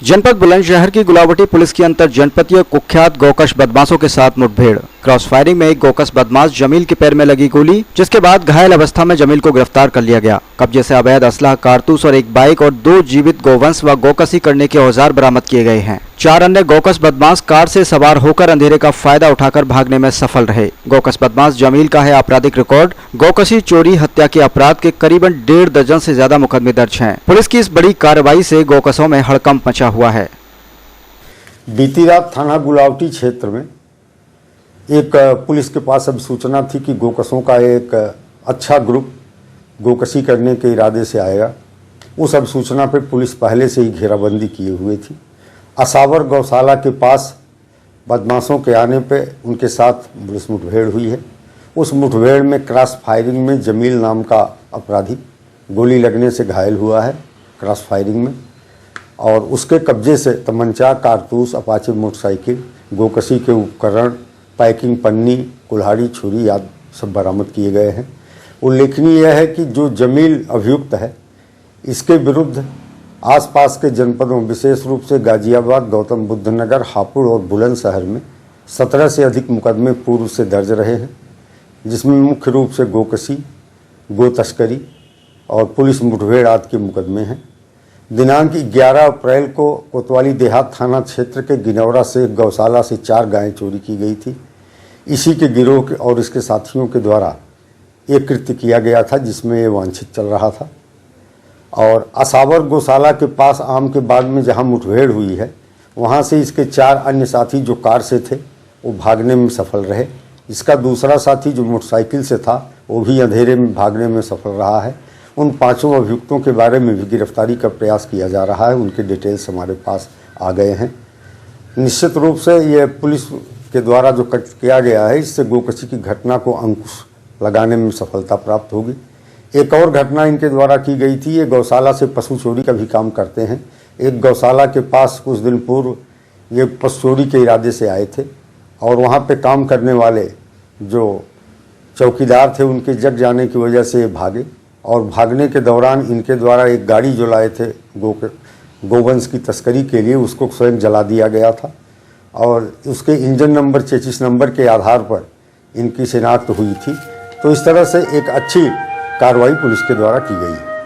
जनपद बुलंदशहर की गुलावटी पुलिस की अंतर जनपदीय कुख्यात गोकश बदमाशों के साथ मुठभेड़। क्रॉस फायरिंग में एक गोकश बदमाश जमील के पैर में लगी गोली, जिसके बाद घायल अवस्था में जमील को गिरफ्तार कर लिया गया। कब्जे से अवैध असलाह, कारतूस और एक बाइक और 2 जीवित गोवंश व गोकशी करने के औजार बरामद किए गए हैं। 4 अन्य गोकश बदमाश कार से सवार होकर अंधेरे का फायदा उठाकर भागने में सफल रहे। गोकश बदमाश जमील का है आपराधिक रिकॉर्ड। गोकशी, चोरी, हत्या के अपराध के करीबन 1.5 दर्जन से ज्यादा मुकदमे दर्ज हैं। पुलिस की इस बड़ी कार्रवाई से गोकशों में हड़कंप मचा हुआ है। बीती रात थाना गुलावटी क्षेत्र में एक पुलिस के पास अब सूचना थी कि गोकशों का एक अच्छा ग्रुप गोकशी करने के इरादे से आएगा। उस अब सूचना पर पुलिस पहले से ही घेराबंदी किए हुए थी। असावर गौशाला के पास बदमाशों के आने पे उनके साथ पुलिस मुठभेड़ हुई है। उस मुठभेड़ में क्रॉस फायरिंग में जमील नाम का अपराधी गोली लगने से घायल हुआ है क्रॉस फायरिंग में, और उसके कब्जे से तमंचा, कारतूस, अपाचे मोटरसाइकिल, गोकशी के उपकरण, पैकिंग पन्नी, कुल्हाड़ी, छुरी आदि सब बरामद किए गए हैं। उल्लेखनीय यह है कि जो जमील अभियुक्त है, इसके विरुद्ध आसपास के जनपदों विशेष रूप से गाजियाबाद, गौतम बुद्ध नगर, हापुड़ और बुलंदशहर में 17 से अधिक मुकदमे पूर्व से दर्ज रहे हैं, जिसमें मुख्य रूप से गोकशी, गो तस्करी और पुलिस मुठभेड़ आदि के मुकदमे हैं। दिनांक 11 अप्रैल को कोतवाली देहात थाना क्षेत्र के गिनौरा से गौशाला से 4 गायें चोरी की गई थी। इसी के गिरोह और इसके साथियों के द्वारा एक कृत्य किया गया था जिसमें ये वांछित चल रहा था। और असावर गौशाला के पास आम के बाग में जहां मुठभेड़ हुई है, वहां से इसके 4 अन्य साथी जो कार से थे वो भागने में सफल रहे। इसका दूसरा साथी जो मोटरसाइकिल से था वो भी अंधेरे में भागने में सफल रहा है। उन 5 अभियुक्तों के बारे में भी गिरफ्तारी का प्रयास किया जा रहा है। उनके डिटेल्स हमारे पास आ गए हैं। निश्चित रूप से ये पुलिस के द्वारा जो किया गया है, इससे गोकशी की घटना को अंकुश लगाने में सफलता प्राप्त होगी। एक और घटना इनके द्वारा की गई थी। ये गौशाला से पशु चोरी का भी काम करते हैं। एक गौशाला के पास कुछ दिन पूर्व ये पशु चोरी के इरादे से आए थे और वहाँ पे काम करने वाले जो चौकीदार थे उनके जग जाने की वजह से ये भागे, और भागने के दौरान इनके द्वारा एक गाड़ी जो लाए थे गोवंश की तस्करी के लिए, उसको स्वयं जला दिया गया था और उसके इंजन नंबर, चेसिस नंबर के आधार पर इनकी शिनाख्त हुई थी। तो इस तरह से एक अच्छी कार्रवाई पुलिस के द्वारा की गई है।